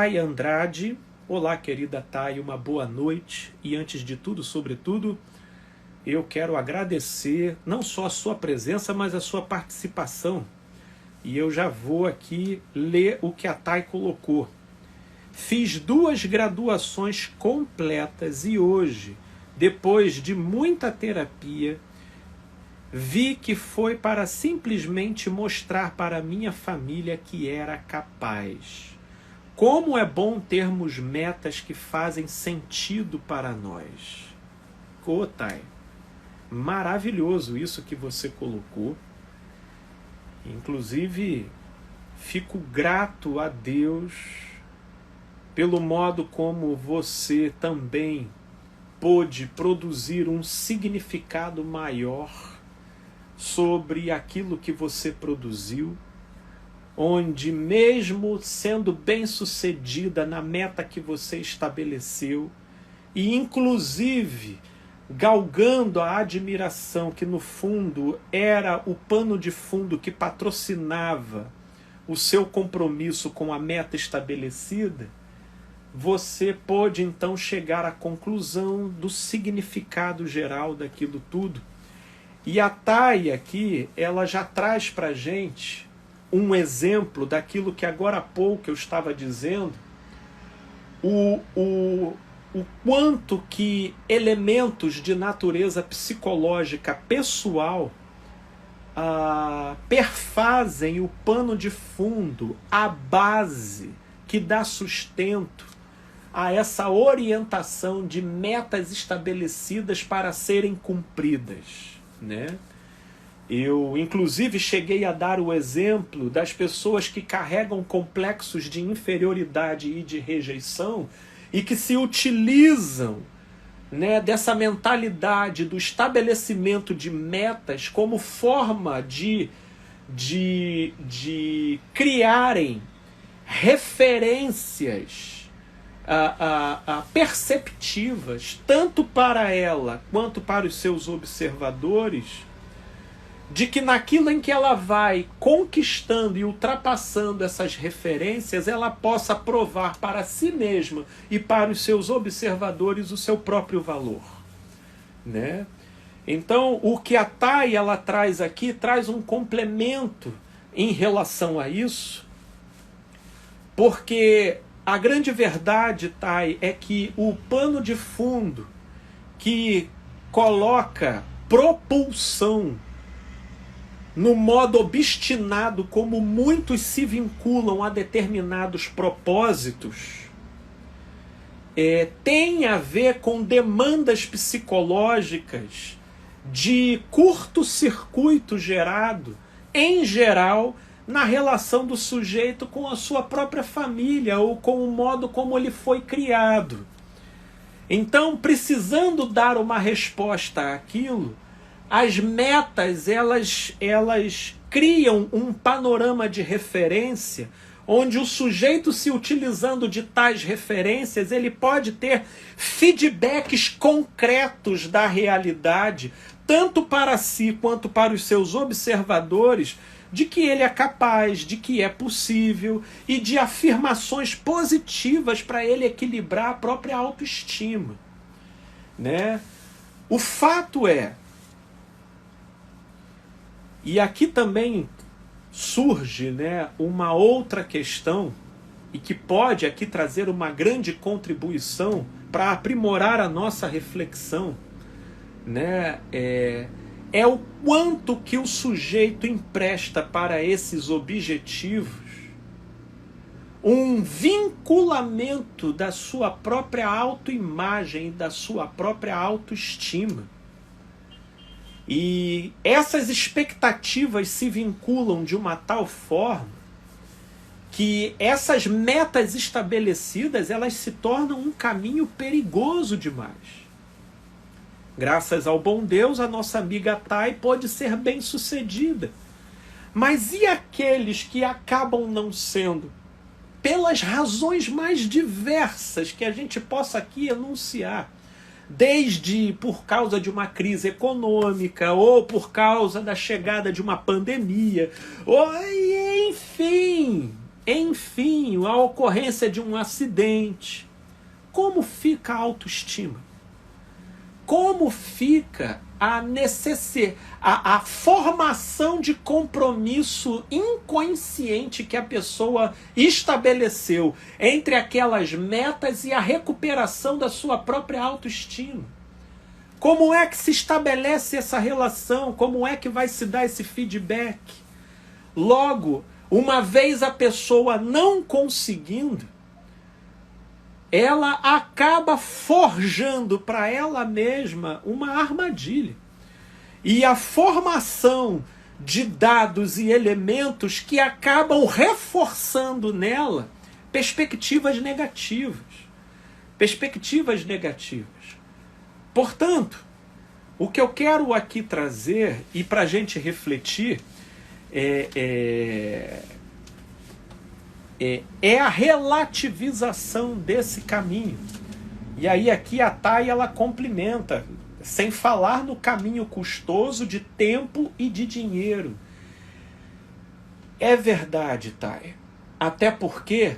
Thay Andrade. Olá, querida Thay, uma boa noite. E antes de tudo, sobretudo, eu quero agradecer não só a sua presença, mas a sua participação. E eu já vou aqui ler o que a Thay colocou. Fiz 2 graduações completas e hoje, depois de muita terapia, vi que foi para simplesmente mostrar para minha família que era capaz. Como é bom termos metas que fazem sentido para nós. Ô, Thay, maravilhoso isso que você colocou. Inclusive, fico grato a Deus pelo modo como você também pôde produzir um significado maior sobre aquilo que você produziu, onde mesmo sendo bem-sucedida na meta que você estabeleceu, e inclusive galgando a admiração que no fundo era o pano de fundo que patrocinava o seu compromisso com a meta estabelecida, você pôde então chegar à conclusão do significado geral daquilo tudo. E a Thay aqui, ela já traz para a gente um exemplo daquilo que agora há pouco eu estava dizendo, o quanto que elementos de natureza psicológica pessoal perfazem o pano de fundo, a base que dá sustento a essa orientação de metas estabelecidas para serem cumpridas, né? Eu, inclusive, cheguei a dar o exemplo das pessoas que carregam complexos de inferioridade e de rejeição e que se utilizam, né, dessa mentalidade do estabelecimento de metas como forma de criarem referências perceptivas, tanto para ela quanto para os seus observadores, de que naquilo em que ela vai conquistando e ultrapassando essas referências, ela possa provar para si mesma e para os seus observadores o seu próprio valor, né? Então, o que a Thay ela traz aqui, traz um complemento em relação a isso, porque a grande verdade, Thay, é que o pano de fundo que coloca propulsão no modo obstinado como muitos se vinculam a determinados propósitos, tem a ver com demandas psicológicas de curto-circuito gerado, em geral, na relação do sujeito com a sua própria família ou com o modo como ele foi criado. Então, precisando dar uma resposta àquilo, as metas, elas criam um panorama de referência onde o sujeito, se utilizando de tais referências, ele pode ter feedbacks concretos da realidade, tanto para si quanto para os seus observadores, de que ele é capaz, de que é possível e de afirmações positivas para ele equilibrar a própria autoestima, né? O fato é, e aqui também surge, né, uma outra questão, e que pode aqui trazer uma grande contribuição para aprimorar a nossa reflexão, né, é o quanto que o sujeito empresta para esses objetivos um vinculamento da sua própria autoimagem e da sua própria autoestima. E essas expectativas se vinculam de uma tal forma que essas metas estabelecidas, elas se tornam um caminho perigoso demais. Graças ao bom Deus, a nossa amiga Thay pode ser bem-sucedida. Mas e aqueles que acabam não sendo? Pelas razões mais diversas que a gente possa aqui enunciar. Desde por causa de uma crise econômica, ou por causa da chegada de uma pandemia, ou, enfim, enfim, a ocorrência de um acidente, como fica a autoestima? Como fica a formação de compromisso inconsciente que a pessoa estabeleceu entre aquelas metas e a recuperação da sua própria autoestima? Como é que se estabelece essa relação? Como é que vai se dar esse feedback? Logo, uma vez a pessoa não conseguindo, ela acaba forjando para ela mesma uma armadilha. E a formação de dados e elementos que acabam reforçando nela perspectivas negativas. Perspectivas negativas. Portanto, o que eu quero aqui trazer, e para a gente refletir, é a relativização desse caminho. E aí aqui a Thay, ela complementa, sem falar no caminho custoso de tempo e de dinheiro. É verdade, Thay. Até porque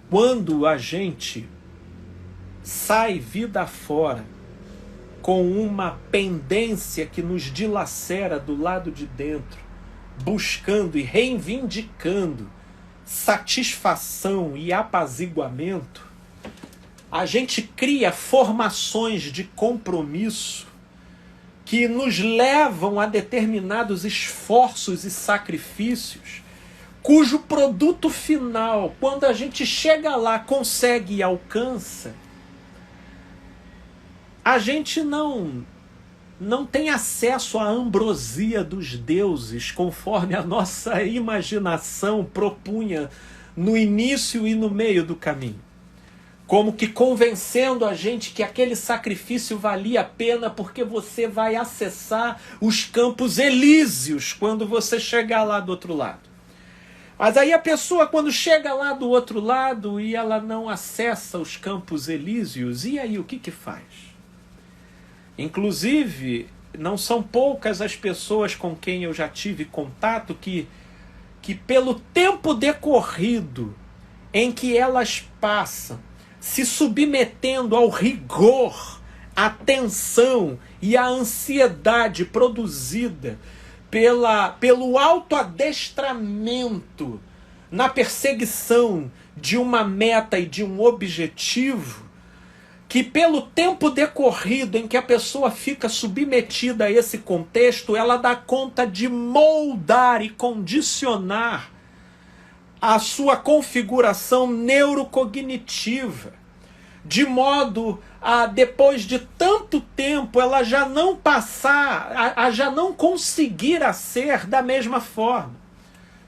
quando a gente sai vida fora com uma pendência que nos dilacera do lado de dentro, buscando e reivindicando satisfação e apaziguamento, a gente cria formações de compromisso que nos levam a determinados esforços e sacrifícios, cujo produto final, quando a gente chega lá, consegue e alcança, a gente não tem acesso à ambrosia dos deuses, conforme a nossa imaginação propunha no início e no meio do caminho. Como que convencendo a gente que aquele sacrifício valia a pena porque você vai acessar os campos elíseos quando você chegar lá do outro lado. Mas aí a pessoa, quando chega lá do outro lado e ela não acessa os campos elíseos, e aí o que faz? Inclusive, não são poucas as pessoas com quem eu já tive contato que pelo tempo decorrido em que elas passam se submetendo ao rigor, à tensão e à ansiedade produzida pelo autoadestramento na perseguição de uma meta e de um objetivo, que pelo tempo decorrido em que a pessoa fica submetida a esse contexto, ela dá conta de moldar e condicionar a sua configuração neurocognitiva, de modo a, depois de tanto tempo, ela já não passar, já não conseguir a ser da mesma forma.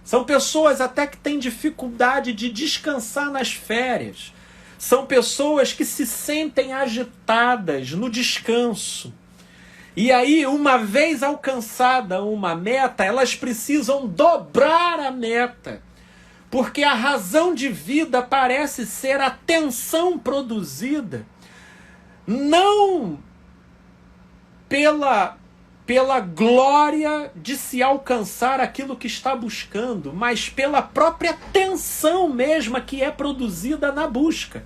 São pessoas até que têm dificuldade de descansar nas férias. São pessoas que se sentem agitadas no descanso. E aí, uma vez alcançada uma meta, elas precisam dobrar a meta. Porque a razão de vida parece ser a tensão produzida, não pela glória de se alcançar aquilo que está buscando, mas pela própria tensão mesma que é produzida na busca.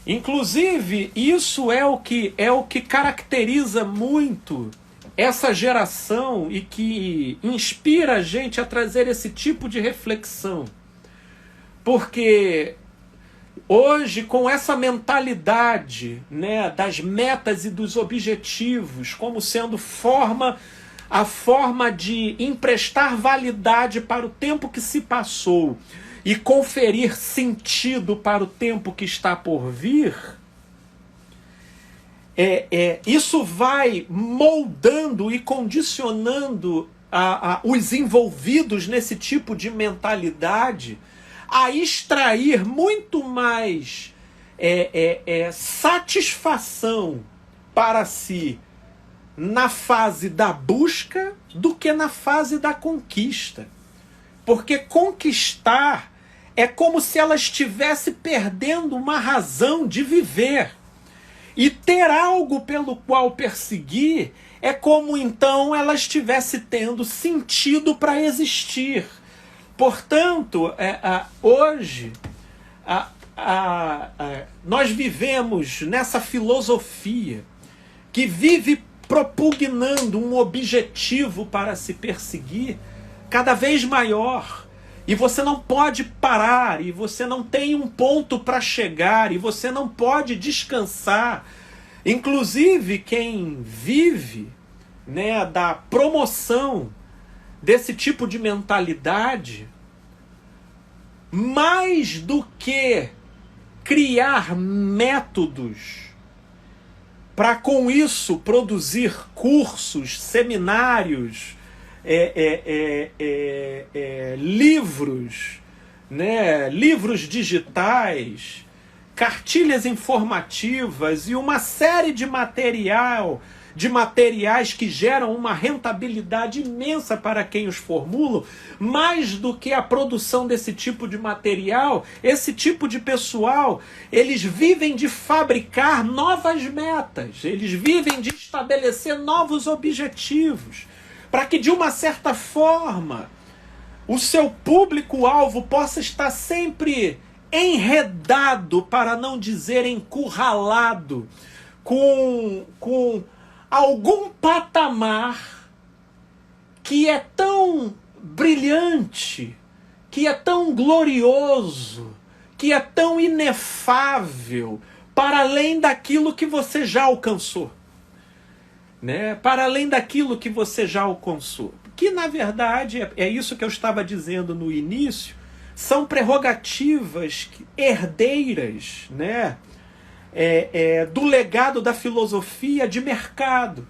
Inclusive, isso é o que caracteriza muito essa geração e que inspira a gente a trazer esse tipo de reflexão. Porque hoje, com essa mentalidade, né, das metas e dos objetivos como sendo a forma de emprestar validade para o tempo que se passou e conferir sentido para o tempo que está por vir, isso vai moldando e condicionando os envolvidos nesse tipo de mentalidade a extrair muito mais satisfação para si na fase da busca do que na fase da conquista. Porque conquistar é como se ela estivesse perdendo uma razão de viver. E ter algo pelo qual perseguir é como então ela estivesse tendo sentido para existir. Portanto, hoje nós vivemos nessa filosofia que vive propugnando um objetivo para se perseguir cada vez maior. E você não pode parar, e você não tem um ponto para chegar, e você não pode descansar. Inclusive, quem vive, né, da promoção desse tipo de mentalidade, mais do que criar métodos para com isso produzir cursos, seminários, livros, né, livros digitais, cartilhas informativas e uma série de materiais que geram uma rentabilidade imensa para quem os formulam. Mais do que a produção desse tipo de material, esse tipo de pessoal, eles vivem de fabricar novas metas, eles vivem de estabelecer novos objetivos, para que de uma certa forma o seu público-alvo possa estar sempre enredado, para não dizer encurralado, com algum patamar que é tão brilhante, que é tão glorioso, que é tão inefável, para além daquilo que você já alcançou, né? Para além daquilo que você já alcançou. Que, na verdade, é isso que eu estava dizendo no início, são prerrogativas herdeiras, né? Do legado da filosofia de mercado,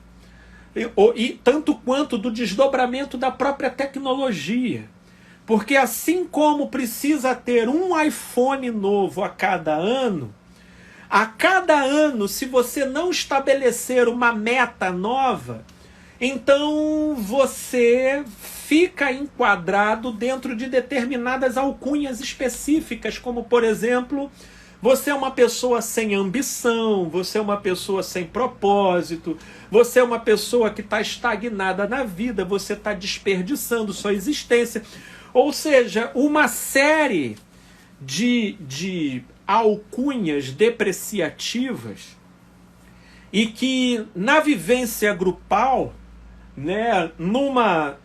e tanto quanto do desdobramento da própria tecnologia. Porque assim como precisa ter um iPhone novo a cada ano, se você não estabelecer uma meta nova, então você fica enquadrado dentro de determinadas alcunhas específicas, como, por exemplo, você é uma pessoa sem ambição, você é uma pessoa sem propósito, você é uma pessoa que está estagnada na vida, você está desperdiçando sua existência. Ou seja, uma série de alcunhas depreciativas, e que na vivência grupal, né, numa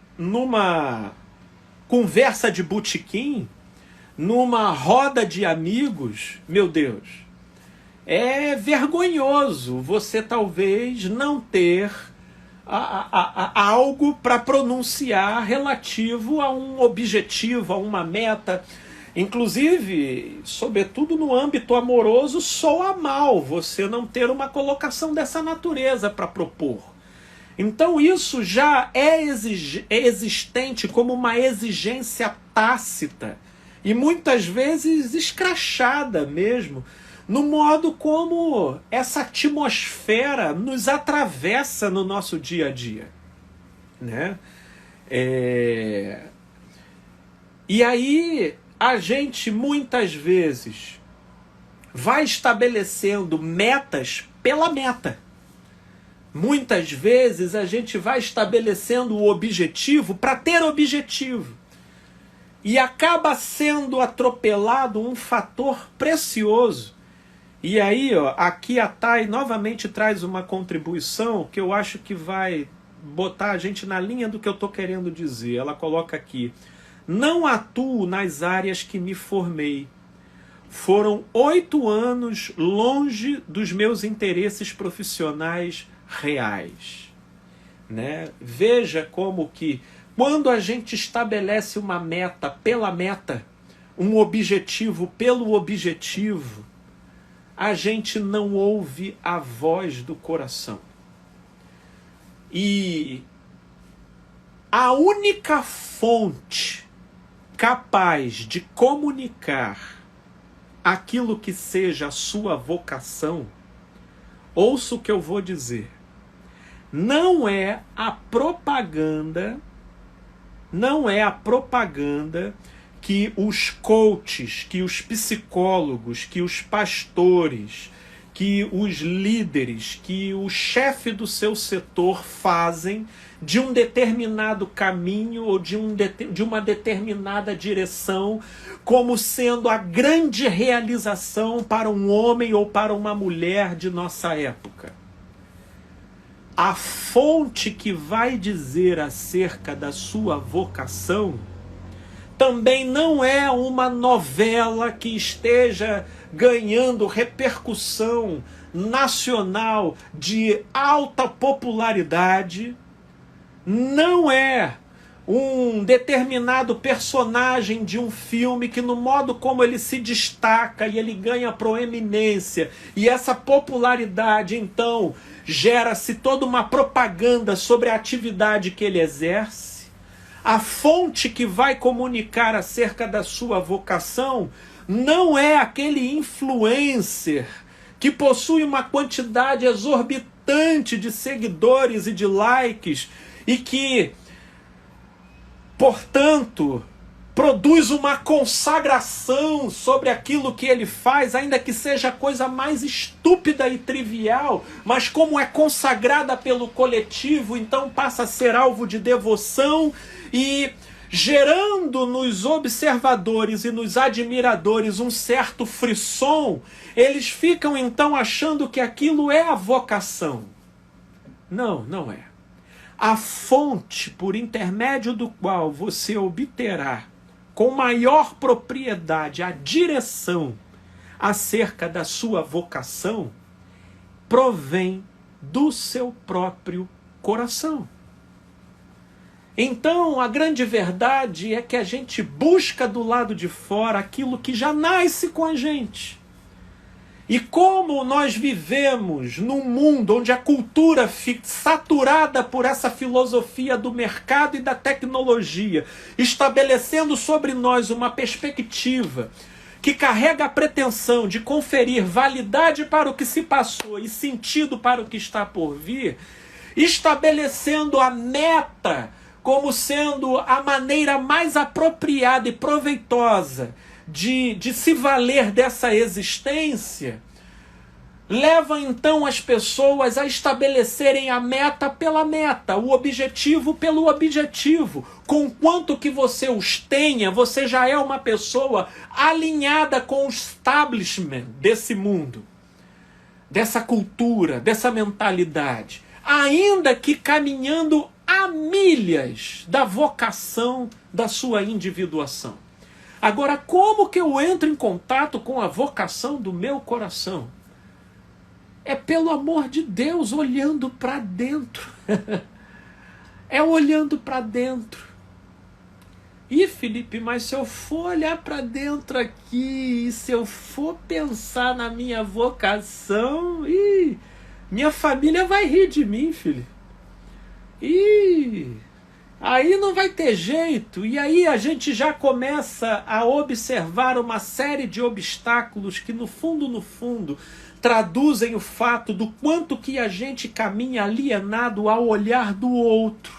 conversa de botequim, numa roda de amigos, meu Deus, é vergonhoso você talvez não ter algo para pronunciar relativo a um objetivo, a uma meta. Inclusive, sobretudo no âmbito amoroso, soa mal você não ter uma colocação dessa natureza para propor. Então isso já é existente como uma exigência tácita, e muitas vezes escrachada mesmo, no modo como essa atmosfera nos atravessa no nosso dia a dia, né? E aí a gente muitas vezes vai estabelecendo metas pela meta. Muitas vezes a gente vai estabelecendo o objetivo para ter objetivo. E acaba sendo atropelado um fator precioso. E aí, aqui a Thay novamente traz uma contribuição que eu acho que vai botar a gente na linha do que eu estou querendo dizer. Ela coloca aqui: não atuo nas áreas que me formei. Foram 8 anos longe dos meus interesses profissionais reais. Né? Veja como que, quando a gente estabelece uma meta pela meta, um objetivo pelo objetivo, a gente não ouve a voz do coração. E a única fonte capaz de comunicar aquilo que seja a sua vocação, ouça o que eu vou dizer, não é a propaganda que os coaches, que os psicólogos, que os pastores, que os líderes, que o chefe do seu setor fazem de um determinado caminho ou de uma determinada direção como sendo a grande realização para um homem ou para uma mulher de nossa época. A fonte que vai dizer acerca da sua vocação também não é uma novela que esteja ganhando repercussão nacional de alta popularidade, não é um determinado personagem de um filme que no modo como ele se destaca e ele ganha proeminência, e essa popularidade então gera-se toda uma propaganda sobre a atividade que ele exerce. A fonte que vai comunicar acerca da sua vocação não é aquele influencer que possui uma quantidade exorbitante de seguidores e de likes e que, portanto, produz uma consagração sobre aquilo que ele faz, ainda que seja a coisa mais estúpida e trivial, mas como é consagrada pelo coletivo, então passa a ser alvo de devoção e gerando nos observadores e nos admiradores um certo frisson, eles ficam então achando que aquilo é a vocação. Não, não é. A fonte por intermédio do qual você obterá com maior propriedade a direção acerca da sua vocação provém do seu próprio coração. Então, a grande verdade é que a gente busca do lado de fora aquilo que já nasce com a gente. E como nós vivemos num mundo onde a cultura fica saturada por essa filosofia do mercado e da tecnologia, estabelecendo sobre nós uma perspectiva que carrega a pretensão de conferir validade para o que se passou e sentido para o que está por vir, estabelecendo a meta como sendo a maneira mais apropriada e proveitosa de se valer dessa existência, leva então as pessoas a estabelecerem a meta pela meta, o objetivo pelo objetivo. Conquanto que você os tenha, você já é uma pessoa alinhada com o establishment desse mundo, dessa cultura, dessa mentalidade, ainda que caminhando a milhas da vocação da sua individuação. Agora, como que eu entro em contato com a vocação do meu coração? É pelo amor de Deus, olhando para dentro. É olhando para dentro. Ih, Felipe, mas se eu for olhar para dentro aqui, e se eu for pensar na minha vocação, minha família vai rir de mim, filho. Aí não vai ter jeito. E aí a gente já começa a observar uma série de obstáculos que no fundo, traduzem o fato do quanto que a gente caminha alienado ao olhar do outro.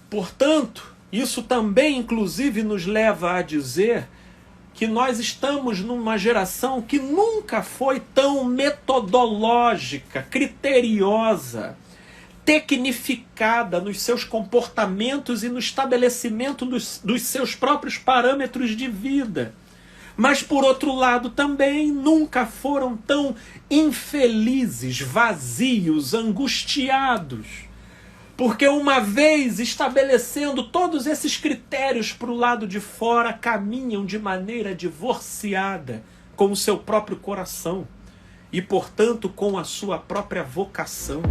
Portanto, isso também inclusive nos leva a dizer que nós estamos numa geração que nunca foi tão metodológica, criteriosa, tecnificada nos seus comportamentos e no estabelecimento dos seus próprios parâmetros de vida. Mas, por outro lado, também nunca foram tão infelizes, vazios, angustiados. Porque uma vez estabelecendo todos esses critérios para o lado de fora, caminham de maneira divorciada com o seu próprio coração e, portanto, com a sua própria vocação.